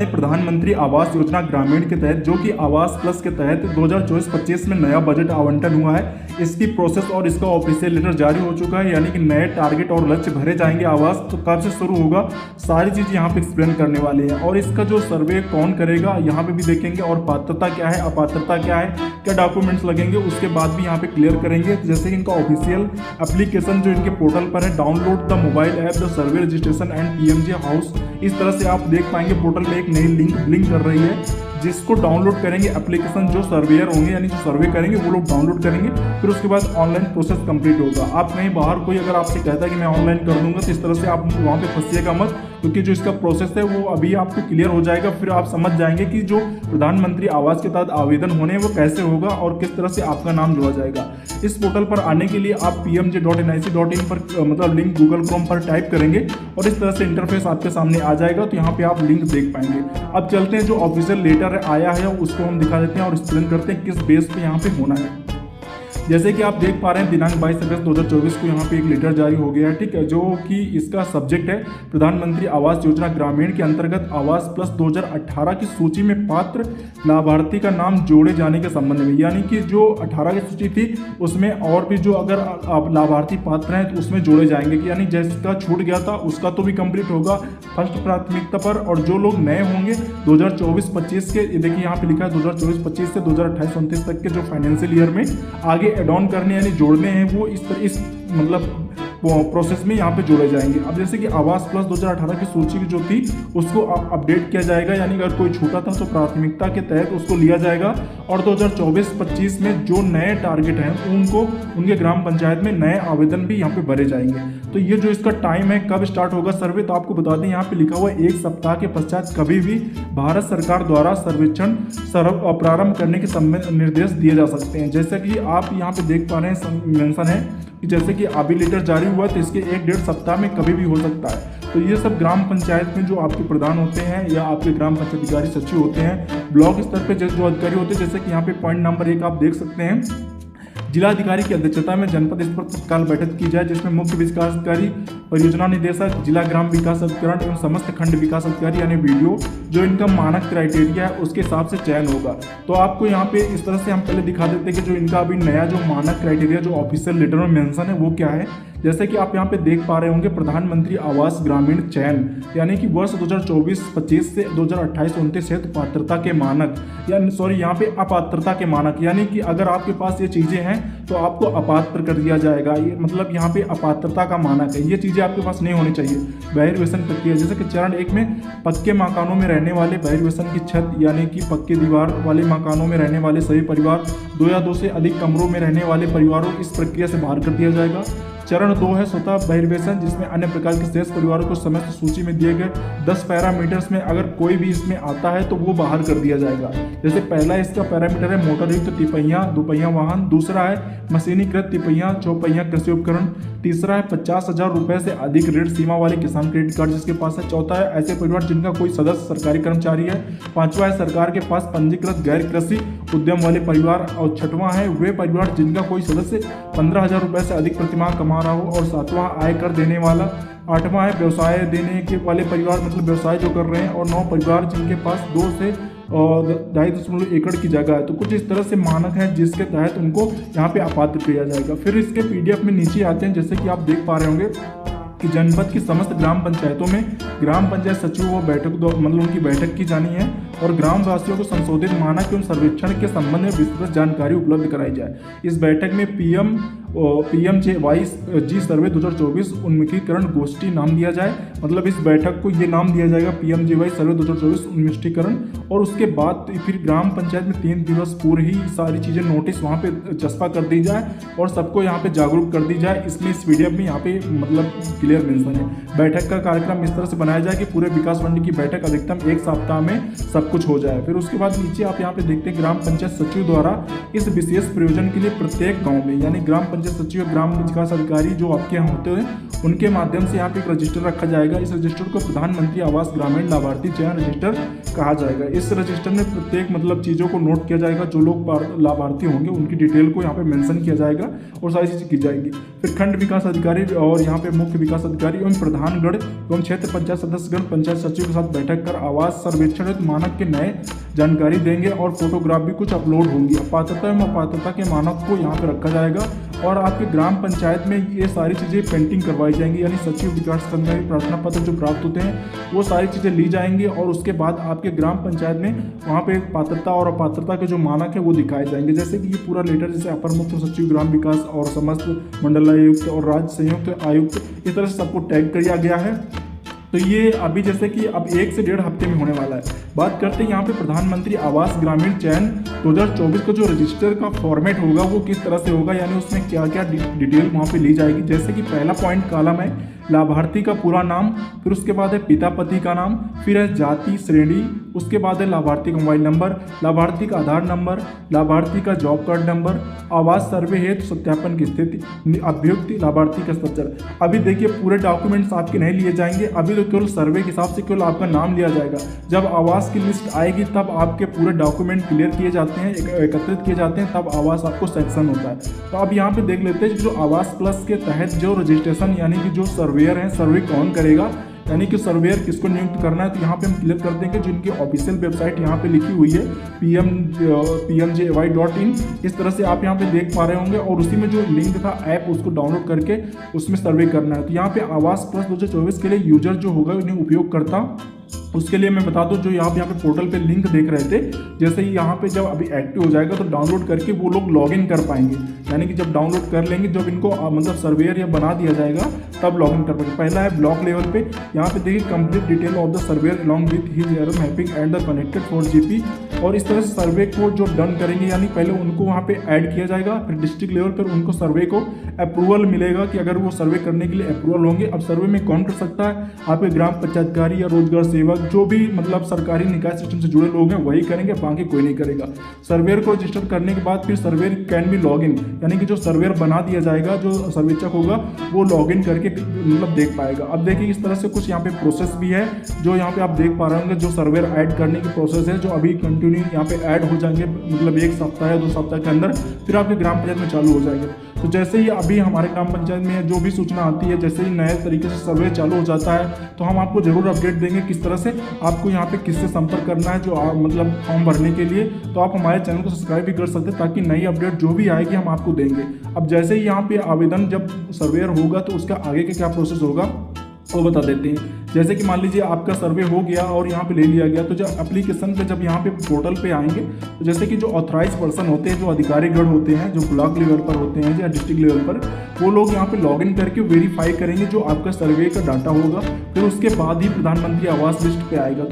प्रधानमंत्री आवास योजना ग्रामीण के तहत जो कि आवास प्लस के तहत 2024-25 में नया बजट आवंटन हुआ है, इसकी प्रोसेस और इसका ऑफिशियल लेटर जारी हो चुका है। यानी कि नए टारगेट और लक्ष्य भरे जाएंगे। आवास तो कब से शुरू होगा, सारी चीज़ यहाँ पे एक्सप्लेन करने वाले हैं। और इसका जो सर्वे कौन करेगा यहाँ पे भी देखेंगे, और पात्रता क्या है, अपात्रता क्या है, क्या डॉक्यूमेंट्स लगेंगे, उसके बाद भी यहाँ पे क्लियर करेंगे। जैसे कि इनका ऑफिशियल एप्लीकेशन जो इनके पोर्टल पर है, download the mobile app the survey registration and PMJ house, इस तरह से आप देख पाएंगे पोर्टल में एक नई लिंक कर रही है, जिसको डाउनलोड करेंगे एप्लीकेशन जो सर्वेयर होंगे यानी जो सर्वे करेंगे वो लोग डाउनलोड करेंगे। फिर उसके बाद ऑनलाइन प्रोसेस कंप्लीट होगा। आप कहीं बाहर कोई अगर आपसे कहता है कि मैं ऑनलाइन कर दूंगा, तो इस तरह से आप वहाँ पे फंसिएगा मत, क्योंकि जो इसका प्रोसेस है वो अभी आपको क्लियर हो जाएगा। फिर आप समझ जाएंगे कि जो प्रधानमंत्री आवास के तहत आवेदन होने हैं वो कैसे होगा और किस तरह से आपका नाम जोड़ा जाएगा। इस पोर्टल पर आने के लिए आप pmj.nic.in पर मतलब लिंक गूगल क्रोम पर टाइप करेंगे और इस तरह से इंटरफेस आपके सामने आ जाएगा। तो यहाँ पे आप लिंक देख पाएंगे। अब चलते हैं जो ऑफिशियल लेटर आया है उसको हम दिखा देते हैं और एक्सप्लेन करते हैं किस बेस पे यहाँ पे होना है। जैसे कि आप देख पा रहे हैं दिनांक 22 अगस्त 2024 को यहाँ पे एक लेटर जारी हो गया है, ठीक है, जो कि इसका सब्जेक्ट है प्रधानमंत्री आवास योजना ग्रामीण के अंतर्गत आवास प्लस 2018 की सूची में पात्र लाभार्थी का नाम जोड़े जाने के संबंध में। यानी कि जो 18 की सूची थी उसमें और भी जो अगर लाभार्थी पात्र हैं तो उसमें जोड़े जाएंगे, कि यानी जिसका छूट गया था उसका तो भी कंप्लीट होगा फर्स्ट प्राथमिकता पर, और जो लोग नए होंगे 2024-25 के, देखिए यहाँ पे लिखा है 2024-25 से 2028-29 तक के जो फाइनेंशियल ईयर में आगे एड ऑन करने यानी जोड़ने हैं, वो इस मतलब प्रोसेस में यहाँ पे जोड़े जाएंगे। अब जैसे कि आवास प्लस 2018 की सूची जो थी उसको अपडेट किया जाएगा, यानी अगर कोई छूटा था तो प्राथमिकता के तहत उसको लिया जाएगा, और 2024-25 में जो नए टारगेट हैं उनको उनके ग्राम पंचायत में नए आवेदन भी यहाँ पे भरे जाएंगे। तो ये जो इसका टाइम है कब स्टार्ट होगा सर्वे, तो आपको बता दें यहाँ पे लिखा हुआ है 1 सप्ताह के पश्चात कभी भी भारत सरकार द्वारा सर्वेक्षण प्रारंभ करने के निर्देश दिए जा सकते हैं। जैसे कि आप यहाँ पे देख पा रहे हैं मेंशन है कि जैसे कि अभी लेटर जारी हुआ तो इसके 1-1.5 सप्ताह में कभी भी हो सकता है। तो ये सब ग्राम पंचायत में जो आपके प्रधान होते हैं या आपके ग्राम पंचायत अधिकारी सचिव होते हैं, ब्लॉक स्तर पे जो अधिकारी होते हैं, जैसे कि यहाँ पे पॉइंट नंबर 1 आप देख सकते हैं, जिलाधिकारी की अध्यक्षता में जनपद स्तर पर तत्काल बैठक की जाए, जिसमें मुख्य विकास अधिकारी, परियोजना निदेशक, जिला ग्राम विकास अधिकारी एवं समस्त खंड विकास अधिकारी यानी वीडियो, जो इनका मानक क्राइटेरिया है उसके हिसाब से चयन होगा। तो आपको यहाँ पे इस तरह से हम पहले दिखा देते हैं कि जो इनका अभी नया जो मानक क्राइटेरिया जो ऑफिशियल लेटर में मेंशन है वो क्या है। जैसे कि आप यहाँ पे देख पा रहे होंगे प्रधानमंत्री आवास ग्रामीण चयन, यानी कि वर्ष 2024-25 से 2028-29 हेतु पात्रता के मानक, यहाँ पे अपात्रता के मानक, यानी कि अगर आपके पास ये चीज़ें हैं तो आपको अपात्र कर दिया जाएगा। ये मतलब यहाँ पे अपात्रता का मानक है, ये चीज़ें आपके पास नहीं होनी चाहिए। बहिर्वेशन प्रक्रिया, जैसे कि चरण 1 में पक्के मकानों में रहने वाले बहिर्वेशन की छत यानी कि पक्के दीवार वाले मकानों में रहने वाले सभी परिवार, 2 या 2 से अधिक कमरों में रहने वाले परिवारों को इस प्रक्रिया से बाहर कर दिया जाएगा। चरण 2 है स्वतः बहिर्वेशन, जिसमें अन्य प्रकार के शेष परिवारों को समस्त सूची में दिए गए 10 पैरामीटर्स में अगर कोई भी इसमें आता है तो वो बाहर कर दिया जाएगा। जैसे पहला इसका पैरामीटर है मोटर युक्त तिपहिया 2 पहिया वाहन, दूसरा है मशीनीकृत तिपहिया 4 पहिया कृषि उपकरण, तीसरा है 50,000 रुपए से अधिक ऋण सीमा वाले किसान क्रेडिट कार्ड जिसके पास है, चौथा है ऐसे परिवार जिनका कोई सदस्य सरकारी कर्मचारी है, पांचवा है सरकार के पास पंजीकृत गैर कृषि उद्यम वाले परिवार, और छठवां है वे परिवार जिनका कोई सदस्य 15,000 रुपए से अधिक प्रतिमाह कमा रहा हो, और सातवां आयकर देने वाला, आठवां है व्यवसाय देने के वाले परिवार मतलब व्यवसाय जो कर रहे हैं, और 9 परिवार जिनके पास 2 से 2.5 एकड़ की जगह है। तो कुछ इस तरह से मानक है जिसके तहत उनको यहाँ पे अपात्र किया जाएगा। फिर इसके PDF में नीचे आते हैं, जैसे कि आप देख पा रहे होंगे कि जनपद की समस्त ग्राम पंचायतों में ग्राम पंचायत सचिव व बैठक मतलब उनकी बैठक की जानी है, और ग्राम वासियों को संशोधित मानक एवं सर्वेक्षण के संबंध में विस्तृत जानकारी उपलब्ध कराई जाए। इस बैठक में PMJY सर्वे 2024 उन्मुखीकरण गोष्ठी नाम दिया जाए, मतलब इस बैठक को ये नाम दिया जाएगा PMJY सर्वे 2024 उन्मुखीकरण। और उसके बाद फिर ग्राम पंचायत में 3 दिवस पूर्व ही सारी चीज़ें नोटिस वहाँ पे चस्पा कर दी जाए और सबको यहाँ पे जागरूक कर दी जाए। इसमें इस PDF में यहाँ पे मतलब क्लियर मेंशन है। बैठक का कार्यक्रम इस तरह से बनाया जाए कि पूरे विकास फंड की बैठक अधिकतम 1 सप्ताह में सब कुछ हो जाए। फिर उसके बाद नीचे आप यहाँ पे देखते हैं ग्राम पंचायत सचिव द्वारा इस विशेष प्रयोजन के लिए प्रत्येक गाँव में, यानी ग्राम पंचायत सचिव ग्राम विकास अधिकारी जो आपके यहाँ होते हैं उनके माध्यम से यहाँ पे एक रजिस्टर रखा जाएगा। इस रजिस्टर को प्रधानमंत्री आवास ग्रामीण लाभार्थी चयन रजिस्टर कहा जाएगा। इस रजिस्टर में प्रत्येक मतलब चीज़ों को नोट किया जाएगा, जो लोग लाभार्थी होंगे उनकी डिटेल को यहाँ पे मेंशन किया जाएगा और सारी चीज़ें की जाएगी। फिर खंड विकास अधिकारी और यहाँ पे मुख्य विकास अधिकारी एवं प्रधानगण एवं क्षेत्र पंचायत सदस्यगण पंचायत सचिव के साथ बैठक कर आवास सर्वेक्षण हेतु मानक के नए जानकारी देंगे और फोटोग्राफ भी कुछ अपलोड होंगी। पात्रता एवं अपात्रता के मानक को यहाँ पे रखा जाएगा और आपके ग्राम पंचायत में ये सारी चीज़ें पेंटिंग करवाई जाएंगी, यानी सचिव विकास अधिकारी प्रार्थना पत्र जो प्राप्त होते हैं वो सारी चीज़ें ली जाएंगी और उसके बाद आपके ग्राम पंचायत में वहाँ पे पात्रता और अपात्रता के जो मानक है वो दिखाए जाएंगे। जैसे कि ये पूरा लेटर जैसे अपर मुख्य सचिव ग्राम विकास और समस्त मंडलायुक्त और राज्य संयुक्त आयुक्त इस तरह से सबको टैग किया गया है। तो ये अभी जैसे कि अब 1 से 1.5 हफ्ते में होने वाला है। बात करते हैं यहाँ पे प्रधानमंत्री आवास ग्रामीण चयन 2024 का जो रजिस्टर का फॉर्मेट होगा वो किस तरह से होगा, यानी उसमें क्या क्या डिटेल वहाँ पे ली जाएगी। जैसे कि पहला पॉइंट कॉलम है लाभार्थी का पूरा नाम, फिर उसके बाद है पिता पति का नाम, फिर है जाति श्रेणी, उसके बाद है लाभार्थी का मोबाइल नंबर, लाभार्थी का आधार नंबर, लाभार्थी का जॉब कार्ड नंबर, आवास सर्वे हेतु सत्यापन की स्थिति, अभ्युक्ति, लाभार्थी का स्ट्रक्चर। अभी देखिए पूरे डॉक्यूमेंट्स आपके नहीं लिए जाएंगे, अभी तो केवल सर्वे के हिसाब से केवल आपका नाम लिया जाएगा। जब आवास की लिस्ट आएगी तब आपके पूरे डॉक्यूमेंट क्लियर किए जाते हैं, एकत्रित किए जाते हैं, तब आवास आपको सेक्शन होता है। तो अब यहाँ पे देख लेते हैं जो आवास प्लस के तहत जो रजिस्ट्रेशन यानी कि जो सर्वेयर है सर्वे कौन करेगा, यानी कि सर्वेयर किसको नियुक्त करना है। तो यहाँ पे हम क्लियर कर देंगे जिनकी ऑफिशियल वेबसाइट यहाँ पे लिखी हुई है pmjy.in। इस तरह से आप यहाँ पे देख पा रहे होंगे और उसी में जो लिंक था ऐप उसको डाउनलोड करके उसमें सर्वे करना है। तो यहाँ पे आवास प्लस 2024 के लिए यूजर जो होगा उन्हें उपयोगकर्ता, उसके लिए मैं बता दूं जो यहाँ पे पोर्टल पे लिंक देख रहे थे, जैसे ही यहाँ पे जब अभी एक्टिव हो जाएगा तो डाउनलोड करके वो लोग लॉगिन कर पाएंगे, यानी कि जब डाउनलोड कर लेंगे जब इनको मतलब सर्वेयर या बना दिया जाएगा तब लॉगिन कर पाएंगे। पहला है ब्लॉक लेवल पे, यहाँ पे देखिए complete detail of the surveyor along with his error mapping and the connected 4GP। और इस तरह से सर्वे को जो डन करेंगे यानी पहले उनको वहाँ पे ऐड किया जाएगा, फिर डिस्ट्रिक्ट लेवल पर उनको सर्वे को अप्रूवल मिलेगा कि अगर वो सर्वे करने के लिए अप्रूवल होंगे। अब सर्वे में कौन कर सकता है, आपके ग्राम पंचायतकारी या रोजगार सेवक जो भी मतलब सरकारी निकाय सिस्टम से जुड़े लोग हैं वही करेंगे, बाकी कोई नहीं करेगा। सर्वेयर को रजिस्टर करने के बाद फिर surveyor can be log in, यानी कि जो सर्वेयर बना दिया जाएगा जो सर्वेक्षक होगा वो लॉग इन करके मतलब देख पाएगा। अब देखिए इस तरह से कुछ यहाँ पे प्रोसेस भी है जो यहाँ पे आप देख पा रहे होंगे, जो सर्वेयर ऐड करने की प्रोसेस है जो अभी कंटिन्यू यहाँ पे ऐड हो जाएंगे, मतलब 1 सप्ताह या 2 सप्ताह के अंदर फिर आपके ग्राम पंचायत में चालू हो जाएंगे। तो जैसे ही अभी हमारे ग्राम पंचायत में जो भी सूचना आती है, जैसे ही नए तरीके से सर्वे चालू हो जाता है तो हम आपको जरूर अपडेट देंगे किस तरह से आपको यहाँ पे किससे संपर्क करना है जो मतलब फॉर्म भरने के लिए। तो आप हमारे चैनल को सब्सक्राइब भी कर सकते हैं ताकि नई अपडेट जो भी आएगी हम आपको देंगे। अब जैसे ही यहाँ पे आवेदन जब सर्वेयर होगा तो उसका आगे का क्या प्रोसेस होगा वो बता देते हैं। जैसे कि मान लीजिए आपका सर्वे हो गया और यहाँ पे ले लिया गया, तो जब एप्लीकेशन पे जब यहाँ पे पोर्टल पे आएंगे तो जैसे कि जो ऑथराइज पर्सन होते हैं, जो अधिकारीगण होते हैं, जो ब्लॉक लेवल पर होते हैं या डिस्ट्रिक्ट लेवल पर, वो लोग यहाँ पे लॉगिन करके वेरीफाई करेंगे जो आपका सर्वे का डाटा होगा। फिर उसके बाद ही प्रधानमंत्री आवास लिस्ट पे आएगा। तो